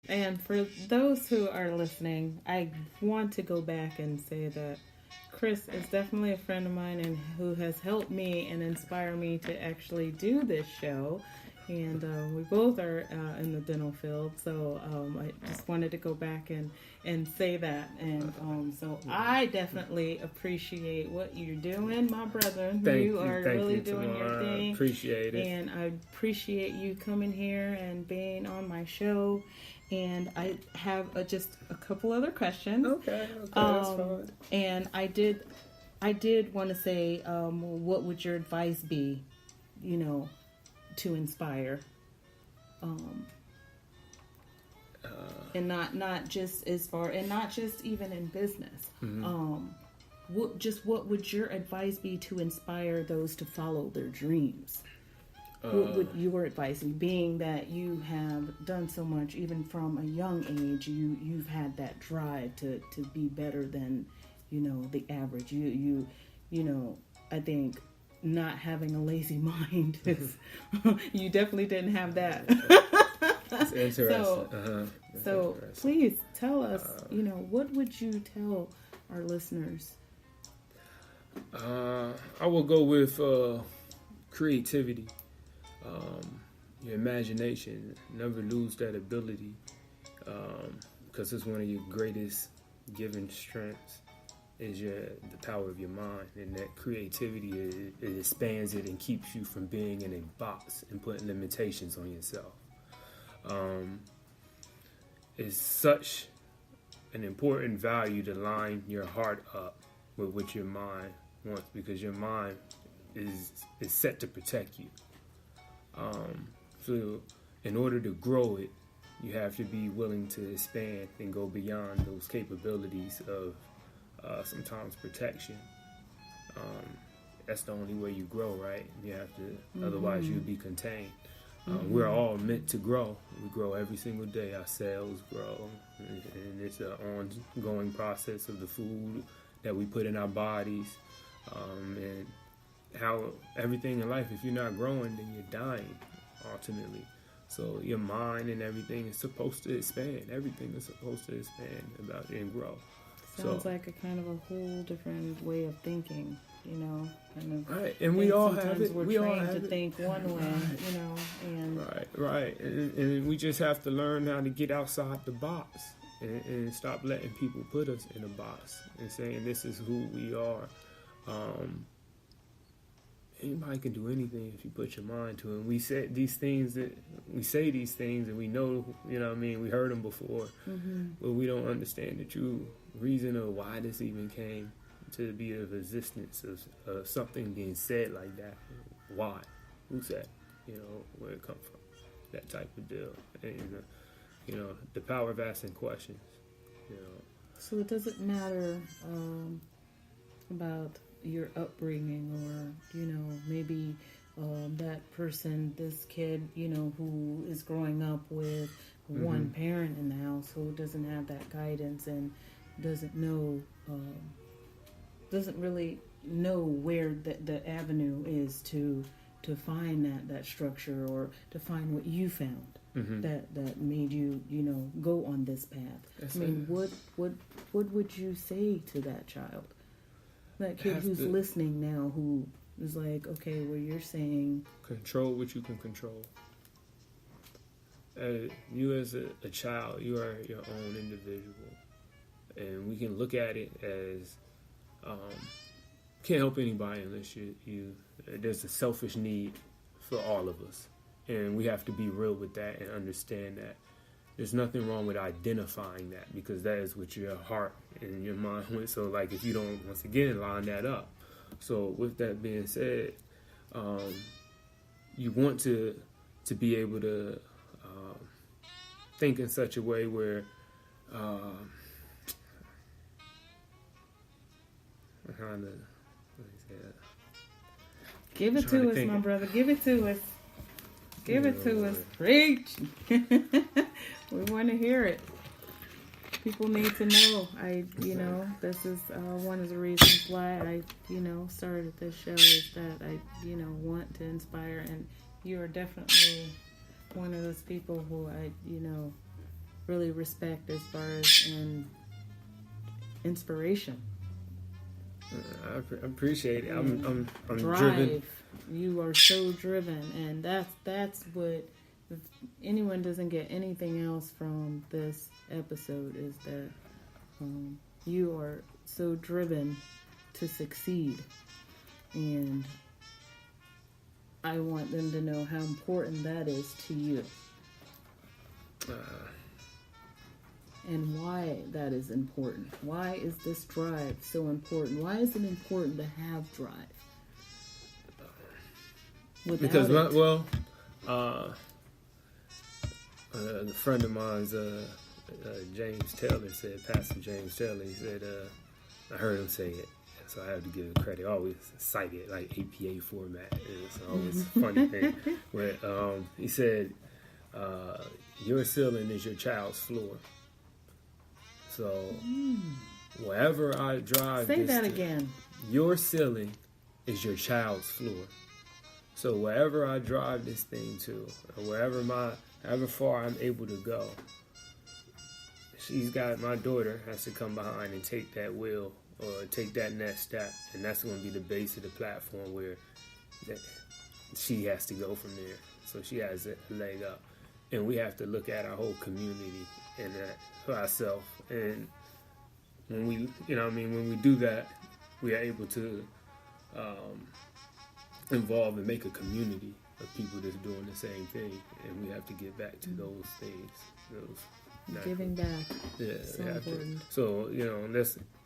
And for those who are listening, I want to go back and say that Chris is definitely a friend of mine and who has helped me and inspired me to actually do this show. And we both are in the dental field, so I just wanted to go back and say that. And so I definitely appreciate what you're doing, my brother. You are really doing your thing. I appreciate it. And I appreciate you coming here and being on my show. And I have just a couple other questions. Okay, that's fine. And I did want to say, what would your advice be, to inspire, and not just as far, and not just even in business. Mm-hmm. What would your advice be to inspire those to follow their dreams? What would your advice be, being that you have done so much, even from a young age, you've had that drive to be better than, the average. You I think not having a lazy mind is, you definitely didn't have that. It's interesting. So please tell us, what would you tell our listeners? I will go with creativity. Your imagination. Never lose that ability, because it's one of your greatest given strengths. Is the power of your mind, and that creativity it expands it and keeps you from being in a box and putting limitations on yourself. It's such an important value to line your heart up with what your mind wants, because your mind is set to protect you. So in order to grow it, you have to be willing to expand and go beyond those capabilities of sometimes protection. That's the only way you grow, right? You have to, otherwise you'll be contained. We're all meant to grow. We grow every single day. Our cells grow, and it's an ongoing process of the food that we put in our bodies, and how everything in life, if you're not growing, then you're dying ultimately. So your mind and everything is supposed to expand. Everything is supposed to expand about and grow. Sounds like a kind of a whole different way of thinking, kind of. Right, and we all have it. We all trained to think one way, and right, and we just have to learn how to get outside the box and stop letting people put us in a box and saying this is who we are. Anybody can do anything if you put your mind to it. And we say these things and we know, we heard them before, but we don't understand the true reason of why this even came to be of existence of something being said like that. Why? Who said? Where it come from? That type of deal. And the power of asking questions. So it doesn't matter about your upbringing, or maybe that person, this kid, who is growing up with one parent in the house who doesn't have that guidance and doesn't really know where the avenue is to find that structure, or to find what you found that made you go on this path. What would you say to that child? That kid who's listening now, who is like, okay, well, you're saying... Control what you can control. You as a child, you are your own individual. And we can look at it as... can't help anybody unless you... There's a selfish need for all of us. And we have to be real with that and understand that. There's nothing wrong with identifying that, because that is what your heart and your mind went. So, if you don't, once again, line that up. So, with that being said, you want to be able to think in such a way where give it to us, my brother. Give it to us. Give it to us. Preach. We want to hear it. People need to know. This is one of the reasons why I, started this show, is that I, want to inspire. And you are definitely one of those people who I, really respect as far as inspiration. I appreciate it. I'm Drive. driven. You are so driven, and that's what. If anyone doesn't get anything else from this episode, is that you are so driven to succeed, and I want them to know how important that is to you. And why that is important. Why is this drive so important? Why is it important to have drive? Because, a friend of mine's, James Taylor said, Pastor James Taylor, he said, I heard him say it, so I have to give him credit. I always cite it like APA format. It's always a funny thing. But he said, your ceiling is your child's floor. So wherever I drive, say that again. Your ceiling is your child's floor. So wherever I drive this thing to, or however far I'm able to go, my daughter has to come behind and take that wheel or take that next step, and that's going to be the base of the platform where she has to go from there. So she has a leg up, and we have to look at our whole community and that for ourselves. And when when we do that, we are able to involve and make a community of people that's doing the same thing, and we have to get back to those things. Giving back. Yeah, so important. So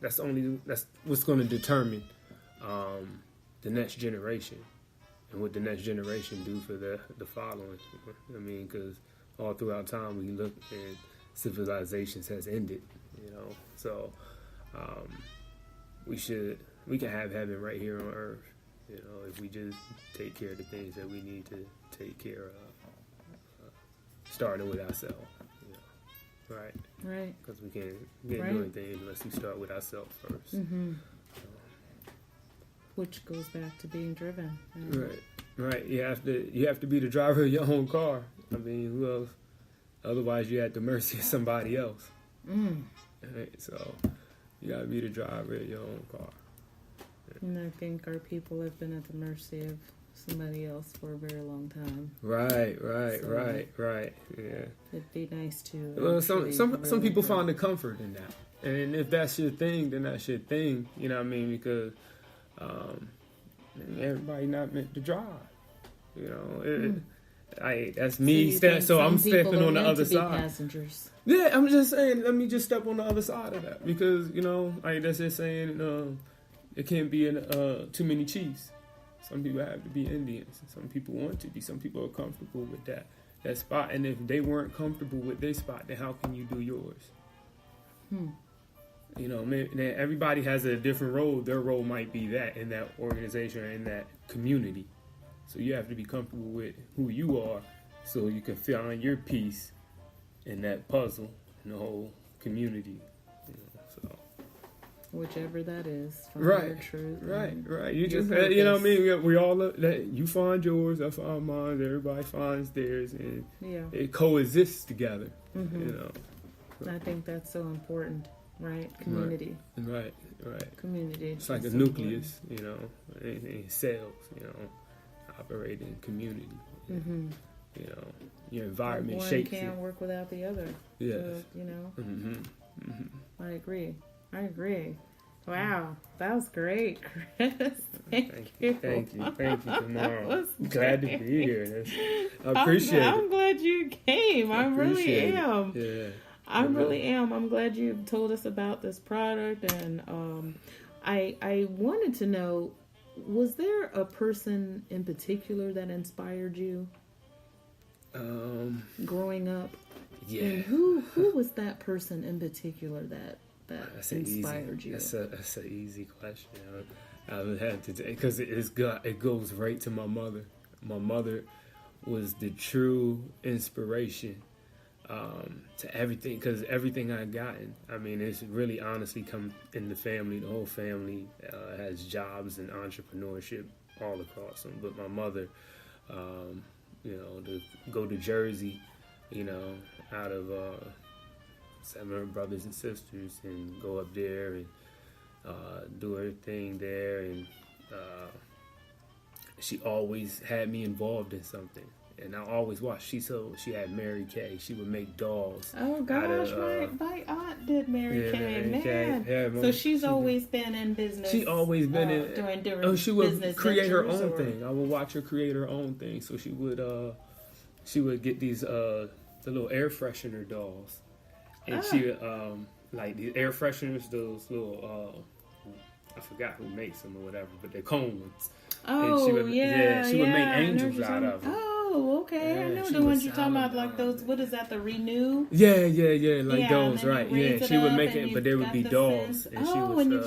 that's what's going to determine the next generation, and what the next generation do for the following. I mean, because all throughout time we look and civilizations has ended, So we can have heaven right here on earth, if we just take care of the things that we need to take care of, starting with ourselves. Right. Because we can't do anything unless we start with ourselves first. Mm-hmm. Which goes back to being driven. Right. You have to be the driver of your own car. I mean, who else? Otherwise, you're at the mercy of somebody else. Right? So you got to be the driver of your own car. And I think our people have been at the mercy of somebody else for a very long time. Right. Yeah. It'd be nice to. Well, some people find the comfort in that, and if that's your thing, then that's your thing. You know what I mean? Because everybody not meant to drive. That's me. So I'm stepping on the other side. Passengers. Yeah, I'm just saying. Let me just step on the other side of that, because that's just saying. It can't be too many chiefs. Some people have to be Indians. Some people want to be. Some people are comfortable with that spot. And if they weren't comfortable with their spot, then how can you do yours? Everybody has a different role. Their role might be that in that organization or in that community. So you have to be comfortable with who you are, so you can find your piece in that puzzle in the whole community. Whichever that is. Right. Your truth. Right. You just, what I mean? We all, you find yours, I find mine, everybody finds theirs, and it coexists together. Mm-hmm. I think that's so important, right? Community. Right. Community. It's like a nucleus, in cells, operate in community. Mm-hmm. Your environment one shapes can't it. work without the other. Yes. So, Mm-hmm. I agree. Wow, that was great, Chris. Thank you. Thank you, tomorrow. Glad to be here. I appreciate it. I'm glad you came. I really am. Yeah. I really am. I'm glad you told us about this product, and I wanted to know, was there a person in particular that inspired you growing up? Yeah. And who was that person in particular that inspired you? That's an easy question. I would have to, because it goes right to my mother. My mother was the true inspiration to everything, because everything I've gotten, I mean, it's really honestly come in the family. The whole family has jobs and entrepreneurship all across them. But my mother, to go to Jersey, out of 7 brothers and sisters, and go up there and do her thing there. And she always had me involved in something. And I always watched. She had Mary Kay. She would make dolls. Oh gosh, my aunt did Mary Kay. Man, yeah, so she's always been in business. She always been in doing different. She would business create her own or... thing. I would watch her create her own thing. So she would get these the little air freshener dolls, and she would like the air fresheners. Those little I forgot who makes them or whatever, but they're cone ones. Oh, and she would, she would make angels out of them. Oh, okay. Yeah, I know the ones you're talking about, like those, what is that, the Renew? Yeah, like those, right. Yeah, she would make it, but there would be dolls. And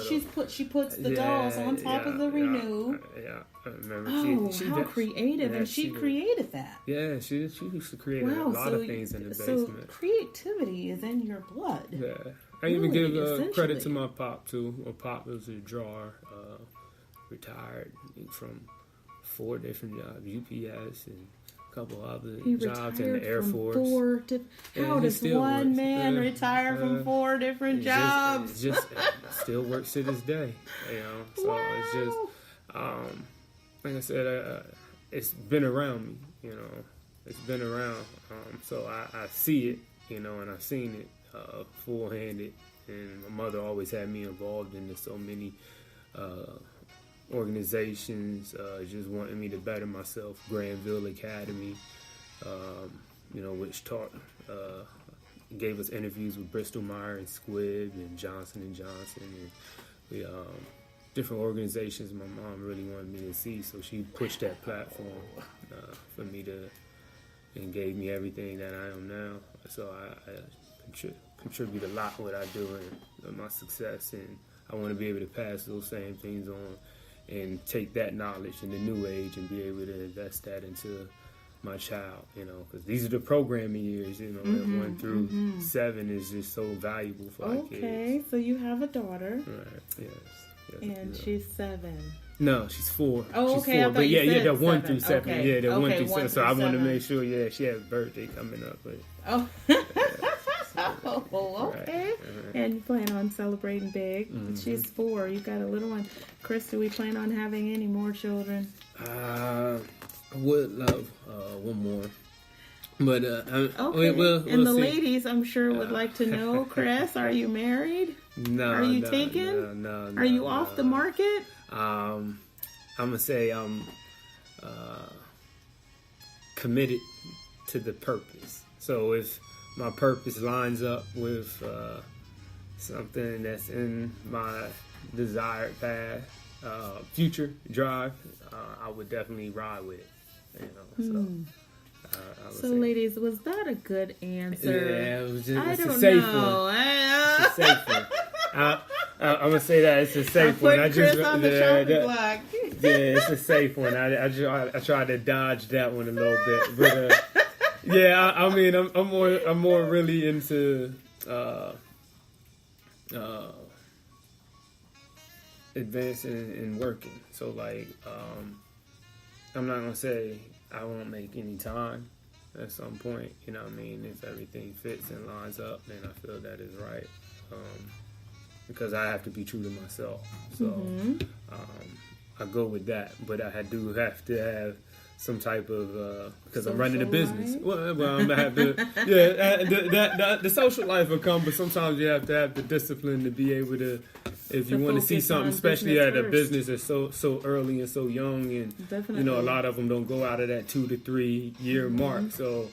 she puts the dolls on top of the Renew. Yeah, I remember. How creative. And she created that. Yeah, she used to create a lot of things in the basement. So creativity is in your blood. Yeah. I even give credit to my pop, too. My pop was a drawer, retired from 4 different jobs, UPS and a couple other jobs in the Air Force. How does one man retire from 4 different jobs? Just still works to this day, So it's just, like I said, it's been around me, It's been around, so I see it, and I've seen it full-handed. And my mother always had me involved in so many organizations, just wanting me to better myself. Granville Academy, which gave us interviews with Bristol Myers and Squibb and Johnson & Johnson, and we different organizations my mom really wanted me to see, so she pushed that platform for me and gave me everything that I am now. So I contribute a lot what I do and my success, and I want to be able to pass those same things on and take that knowledge in the new age and be able to invest that into my child, because these are the programming years, 1 through 7 is just so valuable for our kids. Okay, so you have a daughter. Right, yes. And she's 7. No, she's 4. Oh, she's okay. 4. But they're 1 through 7. Okay. Yeah, they're 1 through 7. So I wanted to make sure, she had a birthday coming up. But, okay. Right. And you plan on celebrating big. Mm-hmm. She's 4. You got a little one. Chris, do we plan on having any more children? I would love one more. But okay. we'll and the see. Ladies, I'm sure, would like to know, Chris, are you married? No. Are you taken? No. Are you off the market? I'm going to say I'm committed to the purpose. So if my purpose lines up with something that's in my desired path, future drive, I would definitely ride with it. So, ladies, was that a good answer? Yeah, it was just, I it's don't a safe know. one. It's a safe one. I'm gonna say that it's a safe one. I Chris on the chopping block. Yeah, it's a safe one. I tried to dodge that one a little bit, but I mean, I'm more really into advancing and working. So like, I'm not gonna say I won't make any time at some point, what I mean? If everything fits and lines up, then I feel that is right. Because I have to be true to myself. So I go with that. But I do have to have some type of, because I'm running a business. Life? Well, I'm going to have to, the social life will come, but sometimes you have to have the discipline to be able to, if you want to see something, especially at a business that's so early and so young, and Definitely. A lot of them don't go out of that 2 to 3 year mark. So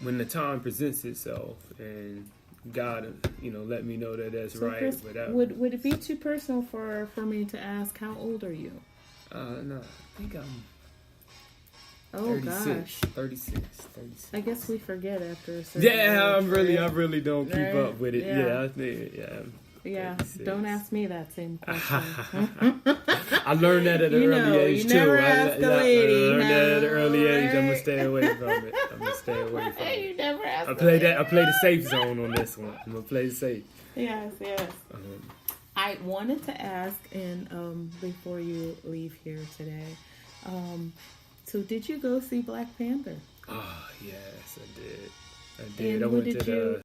when the time presents itself, and God, let me know that that's right. Chris, would it be too personal for me to ask how old are you? No, I think I'm 36. I guess we forget after a certain age. I really don't keep up with it. Yeah, 36. Don't ask me that same question. I learned that at an early age, you too. Never ask a lady. I learned that at an early age. I'm going to stay away from it. You never ask I play the safe zone on this one. I'm going to play the safe. Yes. I wanted to ask, and before you leave here today, so did you go see Black Panther? Oh, yes, I did. And what did you